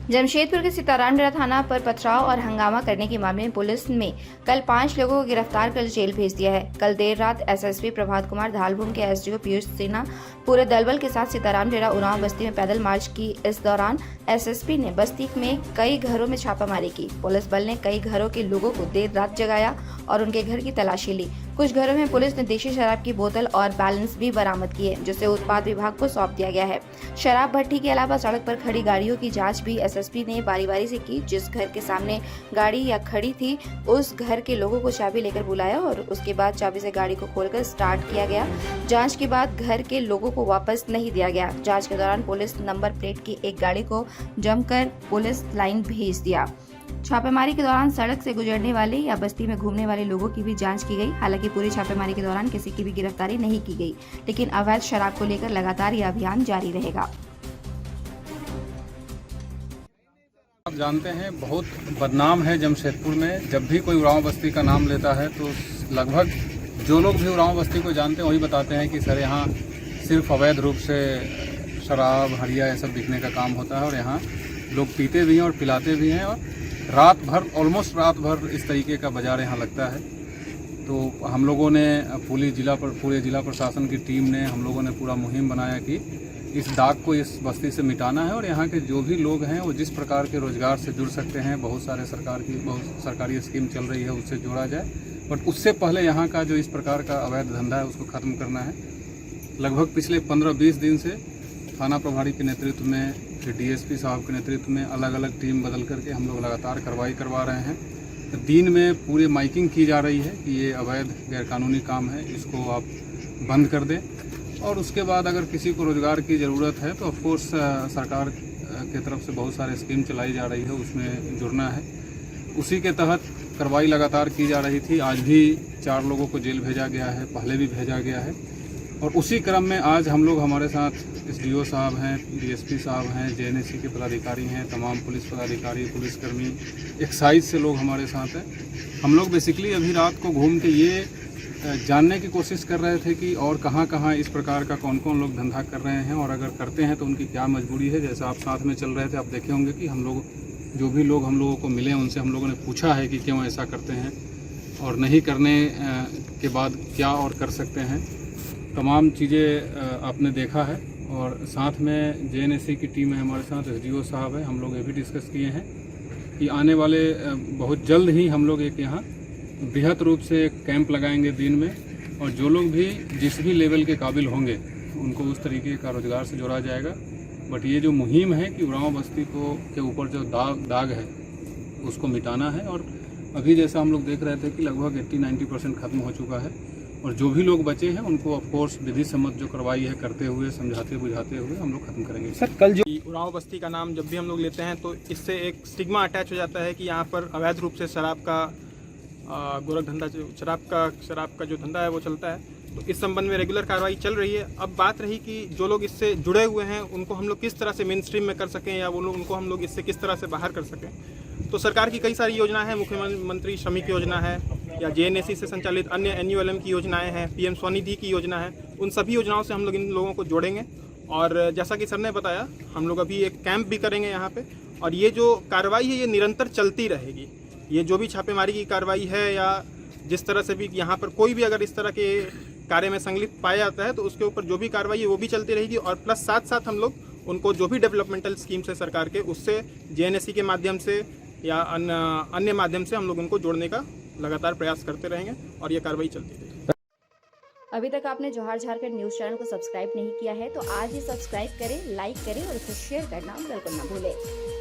जमशेदपुर के सीतारामगढ़ थाना पर पथराव और हंगामा करने के मामले में पुलिस ने कल 5 लोगों को गिरफ्तार कर जेल भेज दिया है। कल देर रात एसएसपी प्रभात कुमार, धालभूम के एसडीओ पीयूष सिन्हा पूरे दलबल के साथ सीतारामगढ़ उरांव बस्ती में पैदल मार्च की। इस दौरान एसएसपी ने बस्ती में कई घरों में छापामारी की। पुलिस बल ने कई घरों के लोगों को देर रात जगाया और उनके घर की तलाशी ली। कुछ घरों में पुलिस ने देशी शराब की बोतल और बैलेंस भी बरामद किए, जिसे उत्पाद विभाग को सौंप दिया गया है। शराब भट्टी के अलावा सड़क पर खड़ी गाड़ियों की जांच भी एसएसपी ने बारी बारी से की। जिस घर के सामने गाड़ी या खड़ी थी, उस घर के लोगों को चाबी लेकर बुलाया और उसके बाद चाबी से गाड़ी को खोलकर स्टार्ट किया गया। जांच के बाद घर के लोगों को वापस नहीं दिया गया। जांच के दौरान पुलिस नंबर प्लेट की एक गाड़ी को जमकर पुलिस लाइन भेज दिया। छापेमारी के दौरान सड़क से गुजरने वाले या बस्ती में घूमने वाले लोगों की भी जांच की गई। हालांकि पूरी छापेमारी के दौरान किसी की भी गिरफ्तारी नहीं की गई, लेकिन अवैध शराब को लेकर लगातार यह अभियान जारी रहेगा। आप जानते हैं, बहुत बदनाम है जमशेदपुर में। जब भी कोई उरांव बस्ती का नाम लेता है तो लगभग जो लोग भी उरांव बस्ती को जानते हैं वही बताते हैं कि सर यहाँ सिर्फ अवैध रूप से शराब, हड़िया ये सब बिकने का काम होता है और यहाँ लोग पीते भी हैं और पिलाते भी हैं और रात भर, ऑलमोस्ट रात भर इस तरीके का बाज़ार यहाँ लगता है। तो हम लोगों ने पूरे जिला प्रशासन की टीम ने हम लोगों ने पूरा मुहिम बनाया कि इस दाग को इस बस्ती से मिटाना है और यहाँ के जो भी लोग हैं वो जिस प्रकार के रोज़गार से जुड़ सकते हैं, बहुत सरकारी स्कीम चल रही है, उससे जोड़ा जाए। बट उससे पहले यहाँ का जो इस प्रकार का अवैध धंधा है उसको ख़त्म करना है। लगभग पिछले 15-20 दिन से थाना प्रभारी के नेतृत्व में, फिर डीएसपी साहब के नेतृत्व में अलग अलग टीम बदल करके हम लोग लगातार कार्रवाई करवा रहे हैं। तो दिन में पूरे माइकिंग की जा रही है कि ये अवैध गैरकानूनी काम है, इसको आप बंद कर दें। और उसके बाद अगर किसी को रोज़गार की ज़रूरत है तो ऑफकोर्स सरकार की तरफ से बहुत सारे स्कीम चलाई जा रही है, उसमें जुड़ना है। उसी के तहत कार्रवाई लगातार की जा रही थी। आज भी 4 लोगों को जेल भेजा गया है, पहले भी भेजा गया है। और उसी क्रम में आज हम लोग, हमारे साथ एसडीओ साहब हैं, डीएसपी साहब हैं, जेएनएससी के पदाधिकारी हैं, तमाम पुलिस पदाधिकारी, पुलिसकर्मी, एक्साइज से लोग हमारे साथ हैं। हम लोग बेसिकली अभी रात को घूम के ये जानने की कोशिश कर रहे थे कि और कहाँ इस प्रकार का कौन लोग धंधा कर रहे हैं और अगर करते हैं तो उनकी क्या मजबूरी है। जैसा आप साथ में चल रहे थे, आप देखे होंगे कि हम लोग जो भी लोग हम लोगों को मिले उनसे हम लोगों ने पूछा है कि क्यों ऐसा करते हैं और नहीं करने के बाद क्या और कर सकते हैं। तमाम चीज़ें आपने देखा है। और साथ में जेएनएससी की टीम है हमारे साथ, एसडीओ साहब है। हम लोग ये भी डिस्कस किए हैं कि आने वाले बहुत जल्द ही हम लोग एक यहाँ बृहद रूप से एक कैंप लगाएंगे दिन में, और जो लोग भी जिस भी लेवल के काबिल होंगे उनको उस तरीके का रोज़गार से जोड़ा जाएगा। बट ये जो मुहिम है कि उरांव बस्ती के ऊपर जो दाग है उसको मिटाना है। और अभी जैसा हम लोग देख रहे थे कि लगभग 80-90% ख़त्म हो चुका है और जो भी लोग बचे हैं उनको ऑफकोर्स विधि सम्मत जो कार्रवाई है करते हुए, समझाते बुझाते हुए हम लोग खत्म करेंगे। सर, कल जो उरांव बस्ती का नाम जब भी हम लोग लेते हैं तो इससे एक स्टिग्मा अटैच हो जाता है कि यहाँ पर अवैध रूप से शराब का गोरख धंधा, शराब का जो धंधा है वो चलता है। तो इस संबंध में रेगुलर कार्रवाई चल रही है। अब बात रही कि जो लोग इससे जुड़े हुए हैं उनको हम लोग किस तरह से मेन स्ट्रीम में कर सकें या वो लोग उनको हम लोग इससे किस तरह से बाहर कर सकें। तो सरकार की कई सारी योजना है, मुख्यमंत्री श्रमिक योजना है या जेएनएससी से संचालित अन्य एनयूएलएम की योजनाएं हैं, पीएम स्वनिधि की योजना है। उन सभी योजनाओं से हम लोग इन लोगों को जोड़ेंगे। और जैसा कि सर ने बताया, हम लोग अभी एक कैंप भी करेंगे यहाँ पे, और ये जो कार्रवाई है ये निरंतर चलती रहेगी। ये जो भी छापेमारी की कार्रवाई है या जिस तरह से भी यहाँ पर कोई भी अगर इस तरह के कार्य में संलिप्त पाया जाता है तो उसके ऊपर जो भी कार्रवाई है वो भी चलती रहेगी। और प्लस साथ हम लोग उनको जो भी डेवलपमेंटल स्कीम्स है सरकार के, उससे जेएनएससी के माध्यम से या अन्य माध्यम से हम लोग उनको जोड़ने का लगातार प्रयास करते रहेंगे और ये कार्रवाई चलती रहेगी। अभी तक आपने जोहार झारखंड न्यूज चैनल को सब्सक्राइब नहीं किया है तो आज ही सब्सक्राइब करें, लाइक करें और इसे शेयर करना बिल्कुल न भूलें।